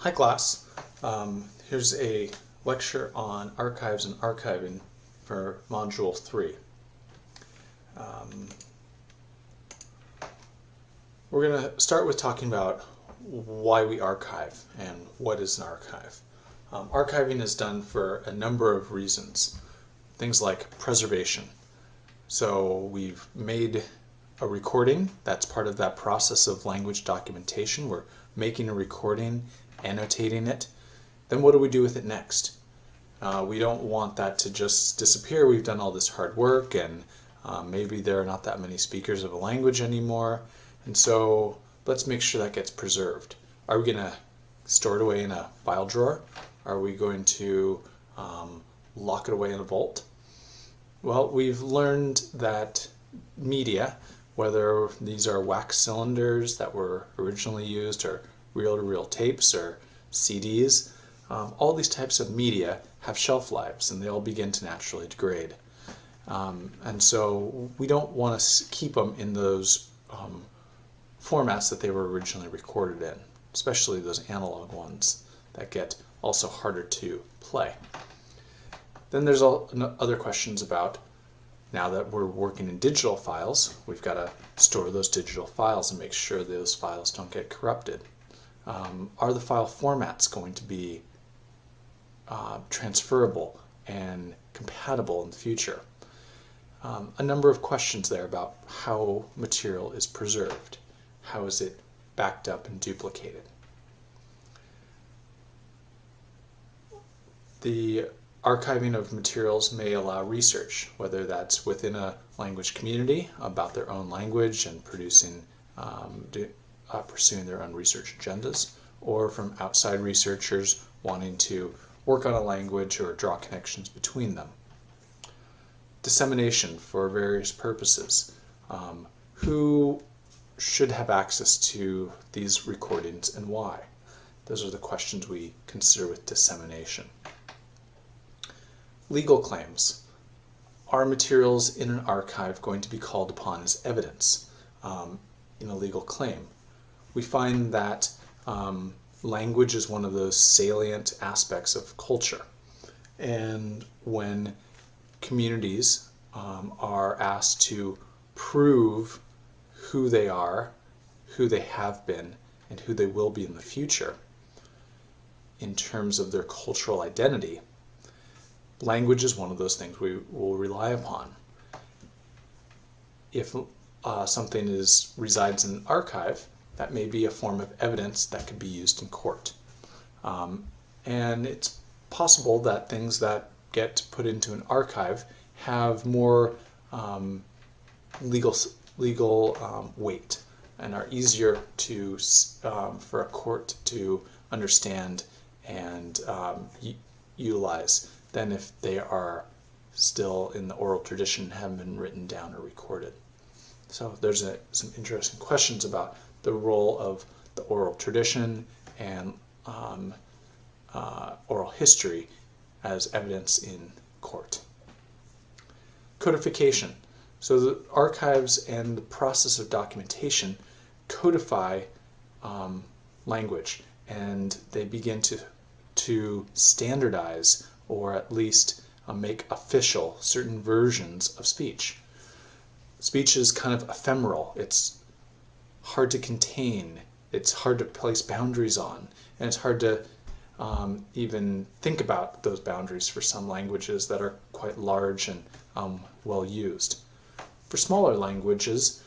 Hi class, here's a lecture on archives and archiving for Module 3. We're going to start with talking about why we archive and what is an archive. Archiving is done for a number of reasons, things like preservation. So we've made a recording, that's part of that process of language documentation. We're making a recording, annotating it. Then what do we do with it next? We don't want that to just disappear. We've done all this hard work and maybe there are not that many speakers of a language anymore. And so let's make sure that gets preserved. Are we going to store it away in a file drawer? Are we going to lock it away in a vault? Well, we've learned that media, whether these are wax cylinders that were originally used or reel-to-reel tapes or CDs, all these types of media have shelf lives and they all begin to naturally degrade. And so we don't want to keep them in those formats that they were originally recorded in, especially those analog ones that get also harder to play. Then there's other questions about, now that we're working in digital files, we've got to store those digital files and make sure those files don't get corrupted. Are the file formats going to be transferable and compatible in the future? A number of questions there about how material is preserved. How is it backed up and duplicated? The archiving of materials may allow research, whether that's within a language community about their own language and pursuing their own research agendas, or from outside researchers wanting to work on a language or draw connections between them. Dissemination for various purposes. Who should have access to these recordings and why? Those are the questions we consider with dissemination. Legal claims. Are materials in an archive going to be called upon as evidence in a legal claim? We find that language is one of those salient aspects of culture. And when communities are asked to prove who they are, who they have been, and who they will be in the future in terms of their cultural identity, language is one of those things we will rely upon. If something resides in an archive, that may be a form of evidence that could be used in court. And it's possible that things that get put into an archive have more legal weight and are easier to for a court to understand and utilize than if they are still in the oral tradition and haven't been written down or recorded. So there's some interesting questions about the role of the oral tradition and oral history as evidence in court. Codification. So the archives and the process of documentation codify language, and they begin to standardize or at least make official certain versions of speech. Speech is kind of ephemeral. It's hard to contain. It's hard to place boundaries on, and it's hard to even think about those boundaries for some languages that are quite large and well used. For smaller languages,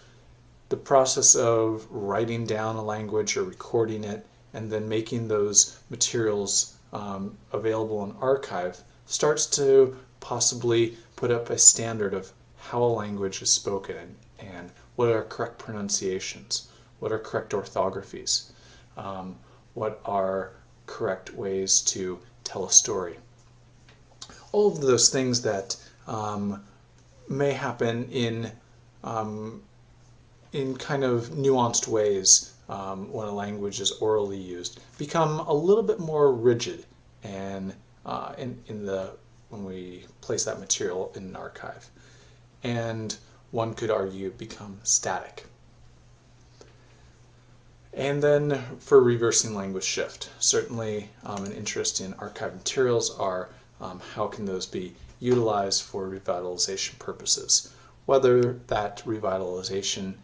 the process of writing down a language or recording it and then making those materials available in archive starts to possibly put up a standard of how a language is spoken and what are correct pronunciations, what are correct orthographies, what are correct ways to tell a story. All of those things that may happen in kind of nuanced ways when a language is orally used become a little bit more rigid and when we place that material in an archive, and one could argue become static. And then for reversing language shift, certainly an interest in archive materials are how can those be utilized for revitalization purposes, whether that revitalization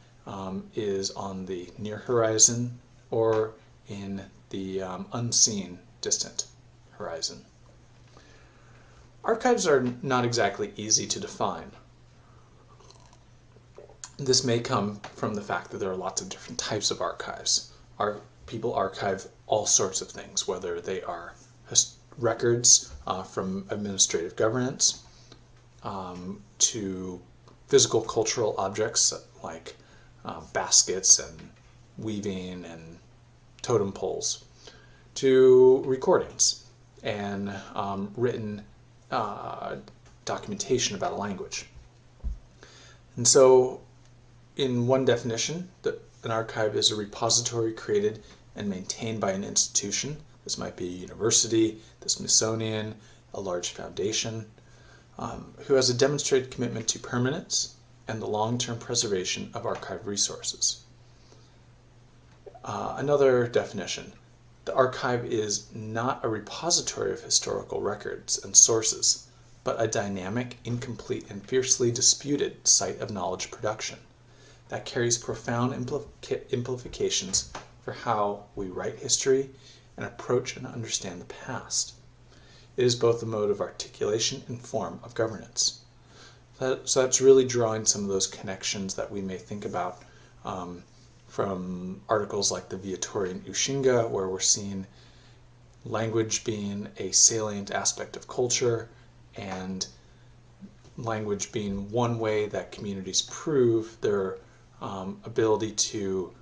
is on the near horizon or in the unseen distant horizon. Archives are not exactly easy to define. This may come from the fact that there are lots of different types of archives. People archive all sorts of things, whether they are records from administrative governance to physical cultural objects like baskets and weaving and totem poles, to recordings and written documentation about a language. And so in one definition, an archive is a repository created and maintained by an institution. This might be a university, the Smithsonian, a large foundation, who has a demonstrated commitment to permanence and the long-term preservation of archive resources. Another definition, the archive is not a repository of historical records and sources, but a dynamic, incomplete, and fiercely disputed site of knowledge production that carries profound implications for how we write history and approach and understand the past. It is both a mode of articulation and form of governance. So that's really drawing some of those connections that we may think about from articles like the Viatorian Ushinga, where we're seeing language being a salient aspect of culture and language being one way that communities prove their ability to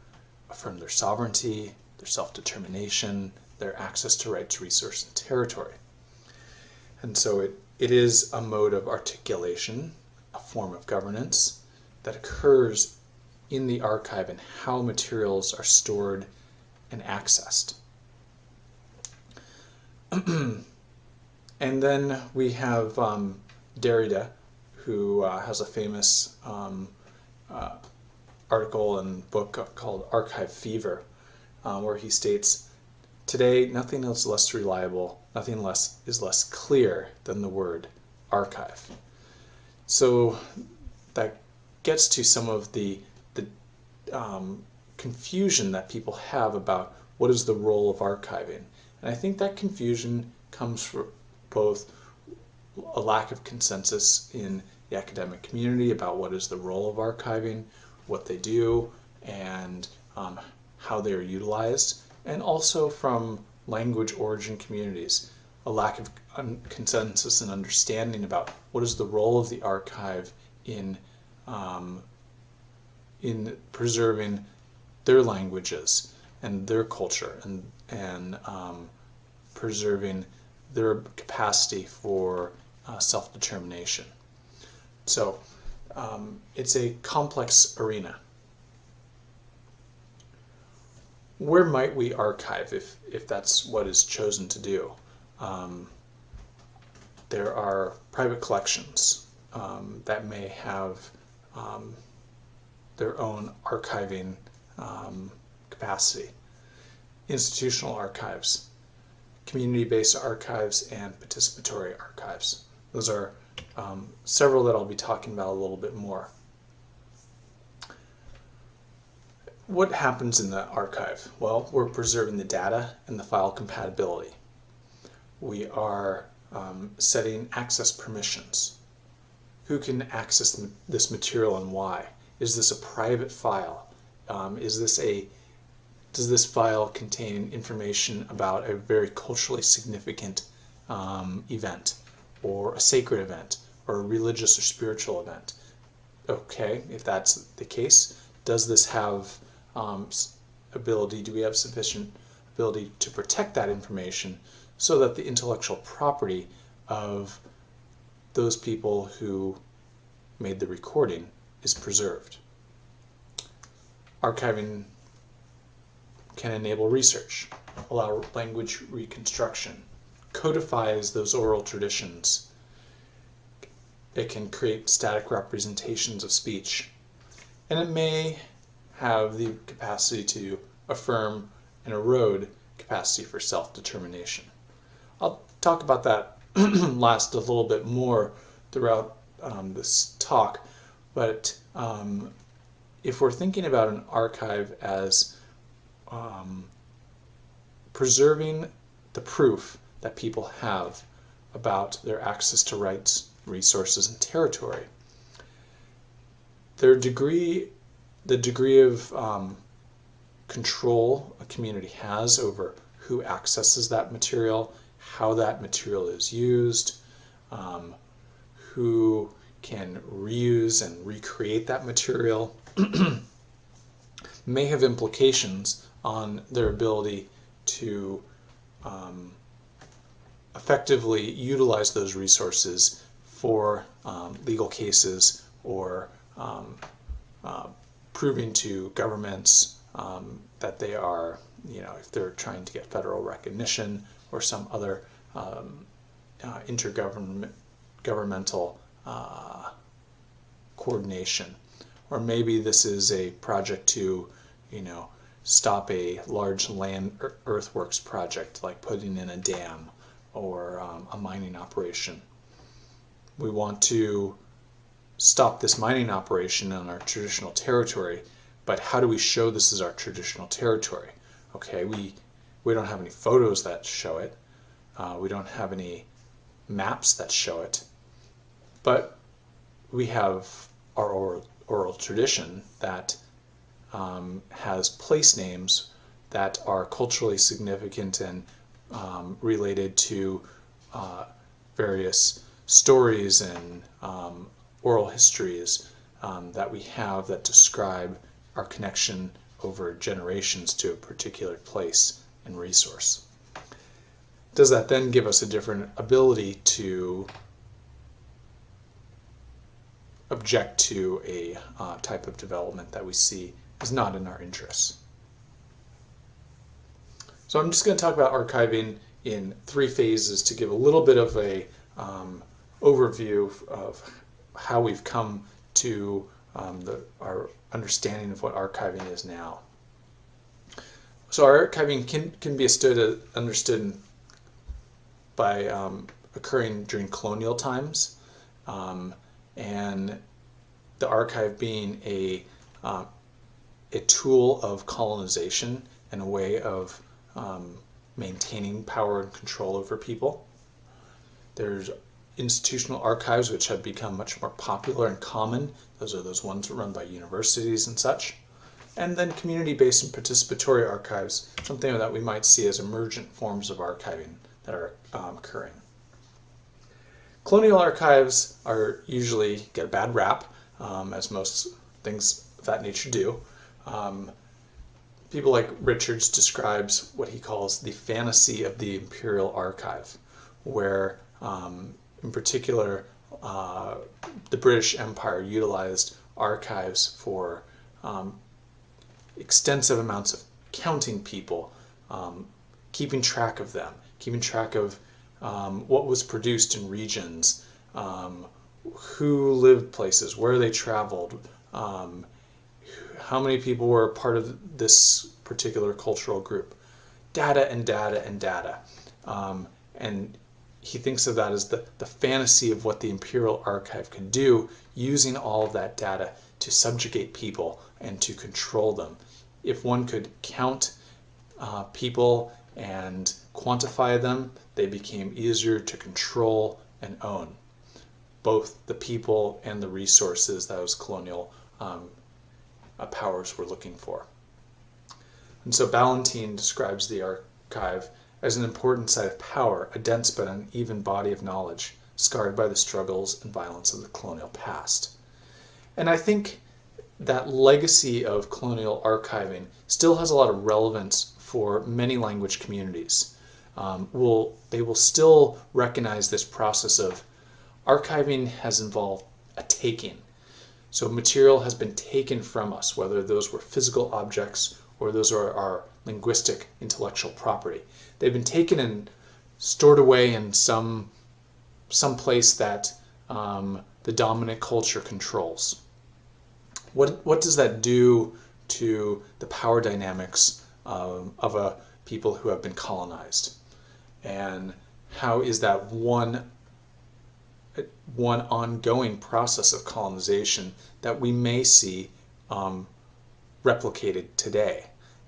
affirm their sovereignty, their self-determination, their access to rights, resource, and territory. And so it is a mode of articulation, a form of governance that occurs in the archive and how materials are stored and accessed. And then we have Derrida, who has a famous article and book called Archive Fever, where he states, "Today, nothing is less reliable, nothing is less clear than the word archive." So that gets to some of the confusion that people have about what is the role of archiving. And I think that confusion comes from both a lack of consensus in the academic community about what is the role of archiving, what they do, and how they are utilized, and also from language origin communities, a lack of consensus and understanding about what is the role of the archive in preserving their languages and their culture and preserving their capacity for self-determination. So it's a complex arena. Where might we archive if that's what is chosen to do? There are private collections that may have their own archiving capacity. Institutional archives, community-based archives, and participatory archives. Those are several that I'll be talking about a little bit more. What happens in the archive? Well, we're preserving the data and the file compatibility. We are setting access permissions. Who can access this material and why? Is this a private file? Does this file contain information about a very culturally significant event, or a sacred event, or a religious or spiritual event? Okay, if that's the case, does this have do we have sufficient ability to protect that information so that the intellectual property of those people who made the recording is preserved? Archiving can enable research, allow language reconstruction, codifies those oral traditions. It can create static representations of speech, and it may have the capacity to affirm, and erode capacity for self-determination. I'll talk about that last a little bit more throughout this talk, but if we're thinking about an archive as preserving the proof that people have about their access to rights, resources, and territory, the degree of control a community has over who accesses that material, how that material is used, who can reuse and recreate that material, may have implications on their ability to effectively utilize those resources for legal cases or proving to governments that they are, if they're trying to get federal recognition or some other intergovernmental coordination. Or maybe this is a project to, stop a large land earthworks project like putting in a dam or a mining operation. We want to stop this mining operation on our traditional territory, but how do we show this is our traditional territory? Okay, we don't have any photos that show it. We don't have any maps that show it, but we have our oral tradition that has place names that are culturally significant and related to various stories and oral histories that we have that describe our connection over generations to a particular place and resource. Does that then give us a different ability to object to a type of development that we see is not in our interests? So I'm just going to talk about archiving in 3 phases to give a little bit of a overview of how we've come to our understanding of what archiving is now. So archiving can be understood by occurring during colonial times, and the archive being a tool of colonization and a way of maintaining power and control over people. There's institutional archives which have become much more popular and common. Those are those ones run by universities and such. And then community-based and participatory archives, something that we might see as emergent forms of archiving that are occurring. Colonial archives are usually get a bad rap, as most things of that nature do. People like Richards describes what he calls the fantasy of the imperial archive, where in particular the British Empire utilized archives for extensive amounts of counting people, keeping track of them, keeping track of what was produced in regions, who lived places, where they traveled, how many people were a part of this particular cultural group. Data and data and data. And he thinks of that as the fantasy of what the Imperial Archive could do, using all of that data to subjugate people and to control them. If one could count people and quantify them, they became easier to control and own, both the people and the resources those colonial powers were looking for. And so Ballantyne describes the archive as an important site of power, a dense but uneven body of knowledge, scarred by the struggles and violence of the colonial past. And I think that legacy of colonial archiving still has a lot of relevance for many language communities. They will still recognize this process of archiving has involved a taking. So material has been taken from us, whether those were physical objects or those are our linguistic intellectual property. They've been taken and stored away in some place that the dominant culture controls. What does that do to the power dynamics of a people who have been colonized, and how is that one ongoing process of colonization that we may see replicated today.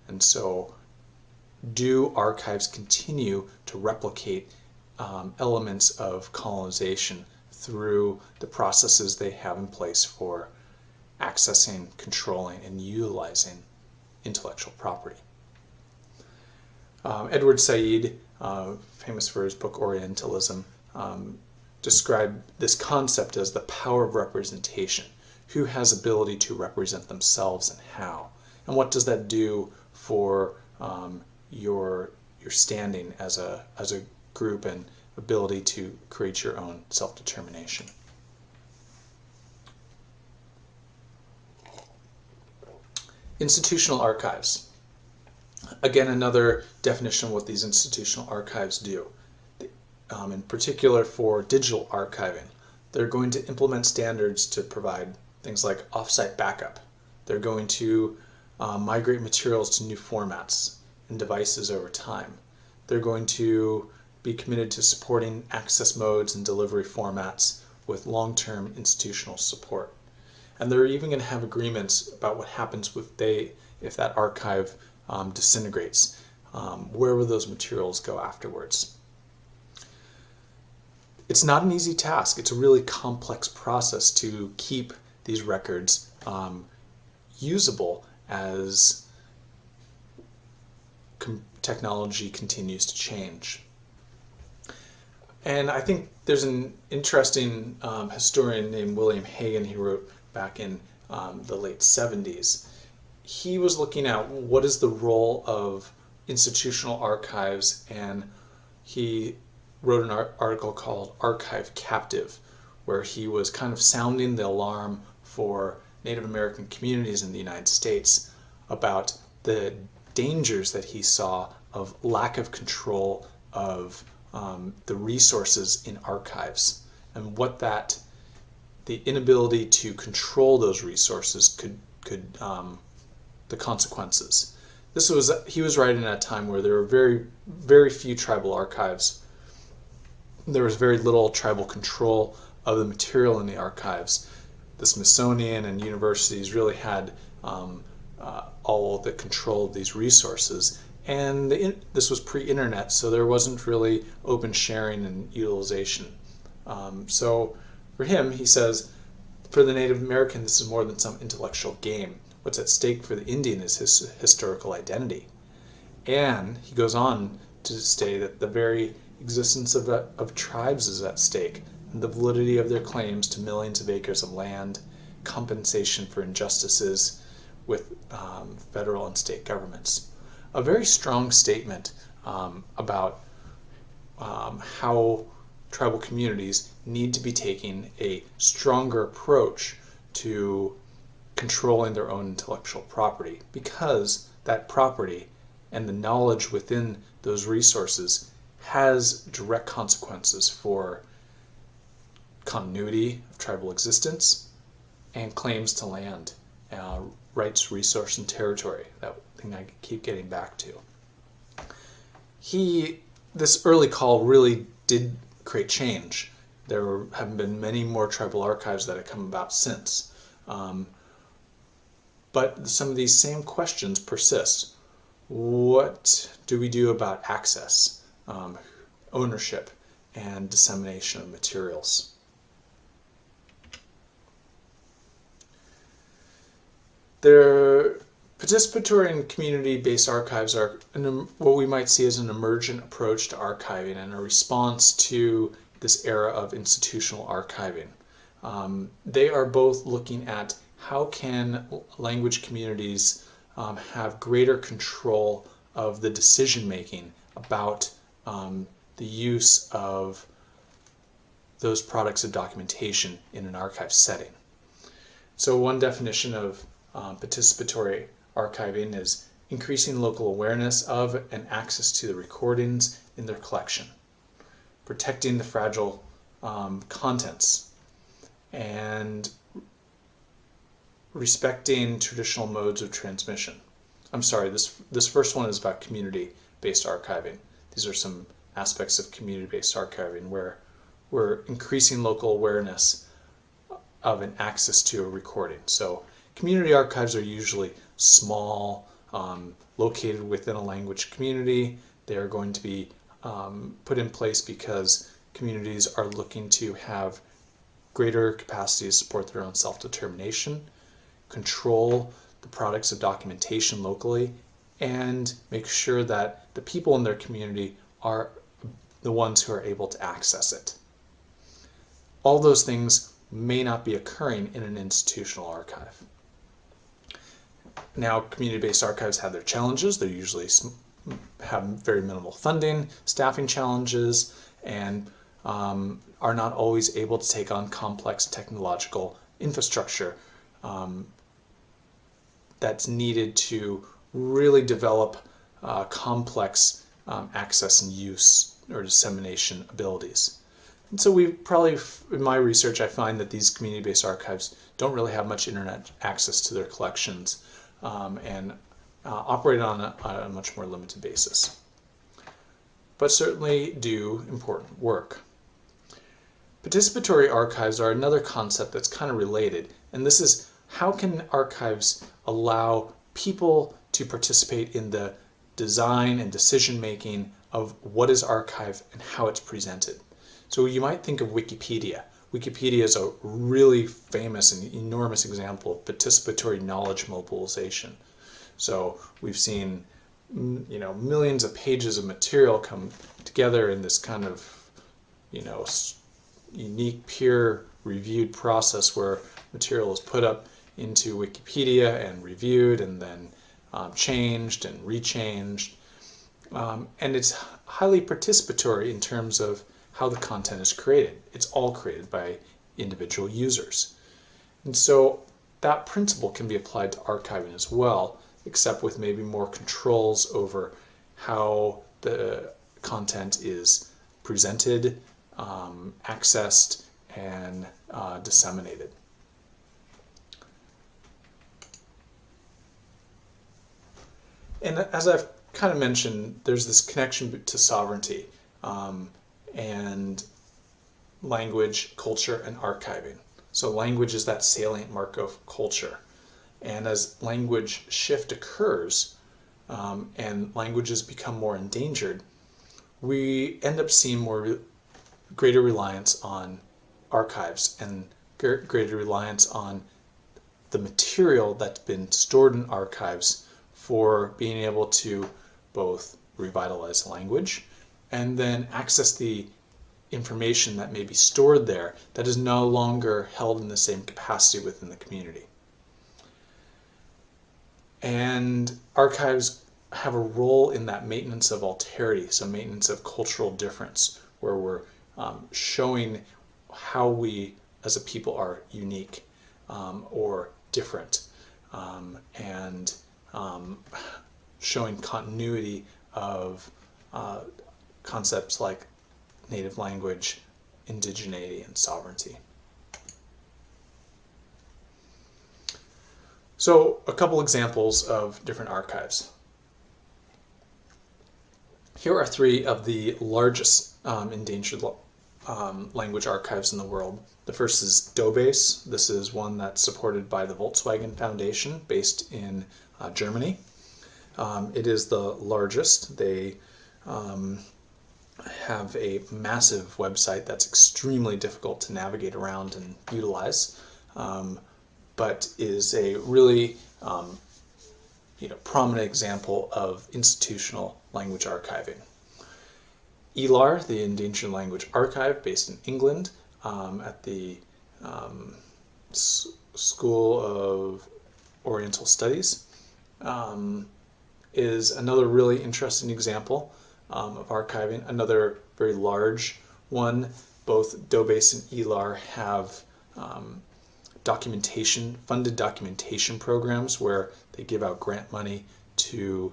And so do archives continue to replicate elements of colonization through the processes they have in place for accessing, controlling, and utilizing intellectual property? Edward Said, famous for his book Orientalism, described this concept as the power of representation. Who has ability to represent themselves and how? And what does that do for your standing as a group and ability to create your own self-determination? Institutional archives. Again, another definition of what these institutional archives do. In particular for digital archiving, they're going to implement standards to provide things like offsite backup. They're going to migrate materials to new formats and devices over time. They're going to be committed to supporting access modes and delivery formats with long-term institutional support. And they're even going to have agreements about what happens if that archive disintegrates. Where will those materials go afterwards? It's not an easy task. It's a really complex process to keep these records usable as technology continues to change. And I think there's an interesting historian named William Hagen. He wrote back in the late 70s. He was looking at what is the role of institutional archives, and he wrote an article called Archive Captive, where he was kind of sounding the alarm for Native American communities in the United States about the dangers that he saw of lack of control of the resources in archives, and what the inability to control those resources could the consequences. He was writing at a time where there were very, very few tribal archives. There was very little tribal control of the material in the archives. The Smithsonian and universities really had all the control of these resources. And this was pre-internet, so there wasn't really open sharing and utilization. So for him, he says, for the Native American, this is more than some intellectual game. What's at stake for the Indian is his historical identity. And he goes on to state that the very existence of tribes is at stake, and the validity of their claims to millions of acres of land, compensation for injustices with federal and state governments. A very strong statement about how tribal communities need to be taking a stronger approach to controlling their own intellectual property, because that property and the knowledge within those resources has direct consequences for continuity of tribal existence and claims to land, rights, resource, and territory. That thing I keep getting back to. This early call really did create change. There have been many more tribal archives that have come about since. But some of these same questions persist. What do we do about access, ownership, and dissemination of materials? Their participatory and community-based archives are what we might see as an emergent approach to archiving and a response to this era of institutional archiving. They are both looking at how can language communities have greater control of the decision-making about the use of those products of documentation in an archive setting. So one definition of participatory archiving is increasing local awareness of and access to the recordings in their collection, protecting the fragile contents, and respecting traditional modes of transmission. I'm sorry, this first one is about community-based archiving. These are some aspects of community-based archiving where we're increasing local awareness of an access to a recording. So community archives are usually small, located within a language community. They are going to be put in place because communities are looking to have greater capacity to support their own self-determination, control the products of documentation locally, and make sure that the people in their community are the ones who are able to access it. All those things may not be occurring in an institutional archive. Now, community-based archives have their challenges. They usually have very minimal funding, staffing challenges, and are not always able to take on complex technological infrastructure that's needed to really develop complex access and use or dissemination abilities. And so in my research, I find that these community-based archives don't really have much internet access to their collections and operate on a much more limited basis, but certainly do important work. Participatory archives are another concept that's kind of related, and this is how can archives allow people to participate in the design and decision making of what is archived and how it's presented. So you might think of Wikipedia. Wikipedia is a really famous and enormous example of participatory knowledge mobilization. So we've seen, millions of pages of material come together in this kind of, unique peer-reviewed process where material is put up into Wikipedia and reviewed and then changed and rechanged. And it's highly participatory in terms of how the content is created. It's all created by individual users. And so that principle can be applied to archiving as well, except with maybe more controls over how the content is presented, accessed, and disseminated. And as I've kind of mentioned, there's this connection to sovereignty and language, culture, and archiving. So language is that salient mark of culture. And as language shift occurs and languages become more endangered, we end up seeing greater reliance on archives and greater reliance on the material that's been stored in archives for being able to both revitalize language and then access the information that may be stored there that is no longer held in the same capacity within the community. And archives have a role in that maintenance of alterity, so maintenance of cultural difference, where we're showing how we as a people are unique or different, and showing continuity of concepts like native language, indigeneity, and sovereignty. So a couple examples of different archives. Here are three of the largest endangered language archives in the world. The first is DOBASE. This is one that's supported by the Volkswagen Foundation based in Germany. It is the largest. They have a massive website that's extremely difficult to navigate around and utilize, but is a really prominent example of institutional language archiving. ELAR, the Endangered Language Archive, based in England at the School of Oriental Studies, is another really interesting example of archiving. Another very large one. Both DOBASE and ELAR have funded documentation programs where they give out grant money to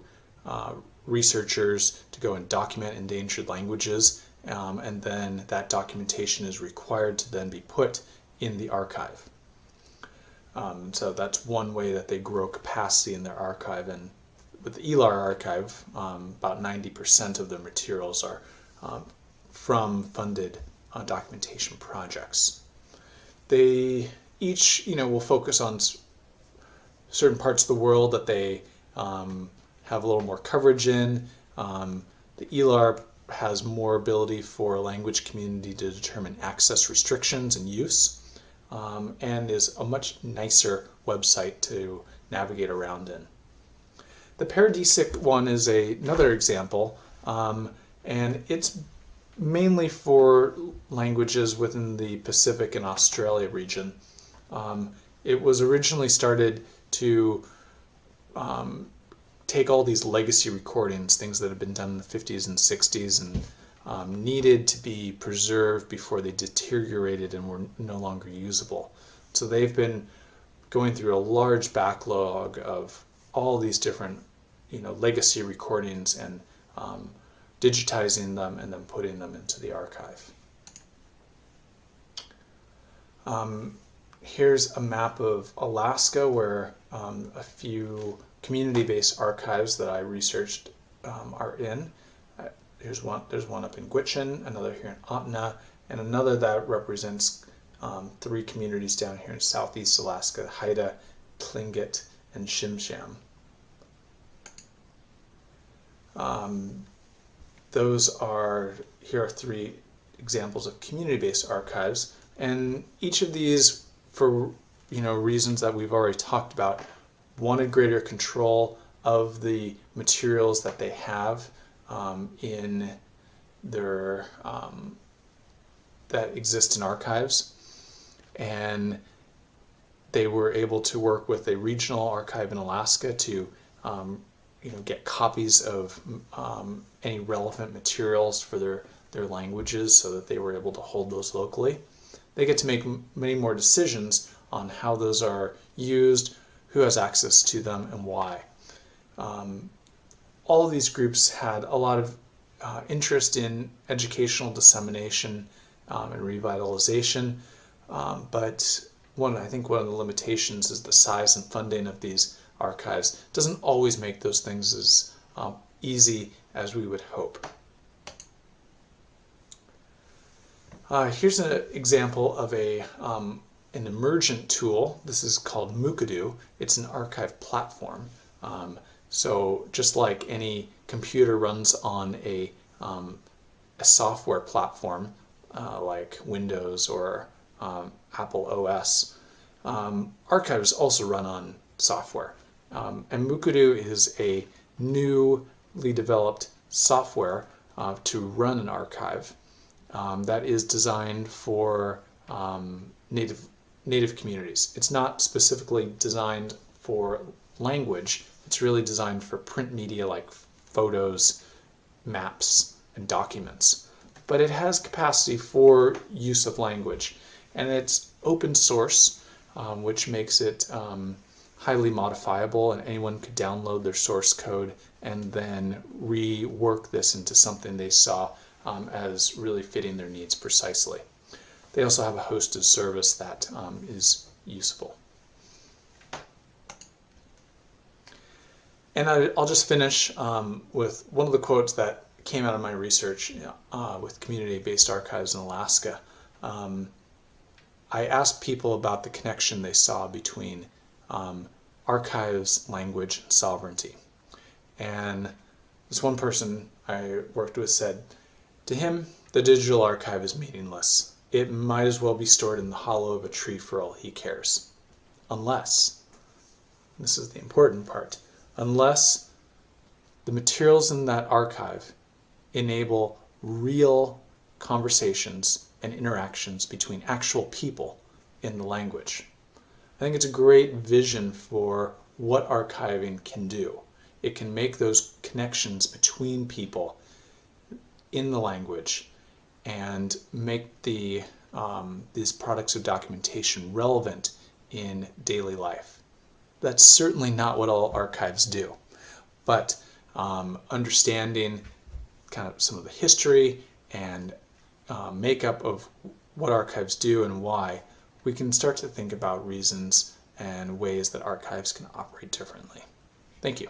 researchers to go and document endangered languages, and then that documentation is required to then be put in the archive. So that's one way that they grow capacity in their archive and with the ELAR archive, about 90% of the materials are from funded documentation projects. They each, will focus on certain parts of the world that they have a little more coverage in. The ELAR has more ability for a language community to determine access restrictions and use, and is a much nicer website to navigate around in. The Paradisic one is another example, and it's mainly for languages within the Pacific and Australia region. It was originally started to take all these legacy recordings, things that had been done in the 50s and 60s, and needed to be preserved before they deteriorated and were no longer usable. So they've been going through a large backlog of all these different, legacy recordings and digitizing them and then putting them into the archive. Here's a map of Alaska where a few community-based archives that I researched are in. There's one up in Gwich'in, another here in Otna, and another that represents 3 communities down here in southeast Alaska: Haida, Tlingit, and Shimsham. Here are 3 examples of community-based archives, and each of these, for reasons that we've already talked about, wanted greater control of the materials that they have in their that exist in archives, and they were able to work with a regional archive in Alaska to get copies of any relevant materials for their languages so that they were able to hold those locally. They get to make many more decisions on how those are used, who has access to them, and why. All of these groups had a lot of interest in educational dissemination and revitalization, but I think one of the limitations is the size and funding of these archives. It doesn't always make those things as easy as we would hope. Here's an example of an emergent tool. This is called Mookadu. It's an archive platform. So just like any computer runs on a software platform like Windows or Apple OS, archives also run on software. And Mookadu is a newly developed software to run an archive that is designed for native communities. It's not specifically designed for language. It's really designed for print media like photos, maps, and documents. But it has capacity for use of language, and it's open source, which makes it highly modifiable, and anyone could download their source code and then rework this into something they saw as really fitting their needs precisely. They also have a hosted service that is useful. And I'll just finish with one of the quotes that came out of my research with community-based archives in Alaska. I asked people about the connection they saw between archives, language, and sovereignty. And this one person I worked with said, to him, the digital archive is meaningless. It might as well be stored in the hollow of a tree for all he cares. Unless, this is the important part, unless the materials in that archive enable real conversations and interactions between actual people in the language. I think it's a great vision for what archiving can do. It can make those connections between people in the language and make these products of documentation relevant in daily life. That's certainly not what all archives do, but understanding kind of some of the history and makeup of what archives do and why, we can start to think about reasons and ways that archives can operate differently. Thank you.